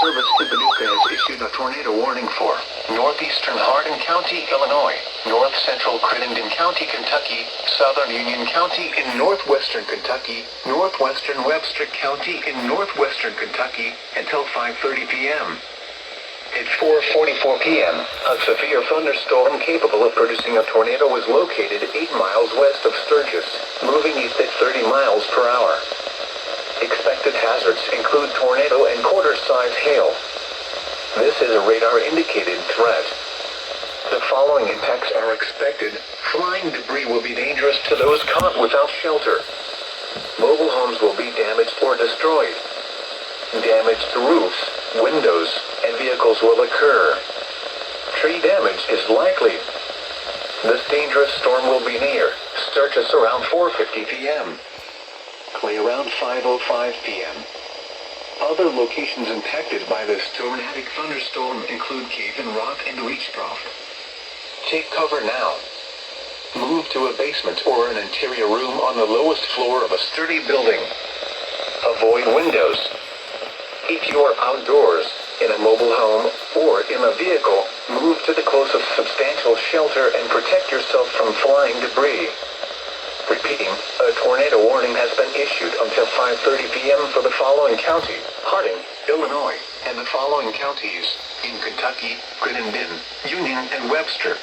Service in Paducah has issued a tornado warning for northeastern Hardin County, Illinois, north central Crittenden County, Kentucky, southern Union County in northwestern Kentucky, northwestern Webster County in northwestern Kentucky until 5:30 p.m. At 4:44 p.m., a severe thunderstorm capable of producing a tornado was located 8 miles west of Sturgis, moving east at 30 miles per hour. Expected hazards include tornado and quarter-size hail. This is a radar-indicated threat. The following impacts are expected. Flying debris will be dangerous to those caught without shelter. Mobile homes will be damaged or destroyed. Damage to roofs, windows, and vehicles will occur. Tree damage is likely. This dangerous storm will be near Sturgis around 4:50 p.m. Clay around 5:05 p.m. Other locations impacted by this tornadic thunderstorm include Caven Rock and Reachcroft. Take cover now. Move to a basement or an interior room on the lowest floor of a sturdy building. Avoid windows. If you are outdoors, in a mobile home, or in a vehicle, move to the closest substantial shelter and protect yourself from flying debris. Repeating, a tornado warning has been issued until 5:30 p.m. for the following county: Hardin, Illinois, and the following counties in Kentucky, Crittenden, Union, and Webster.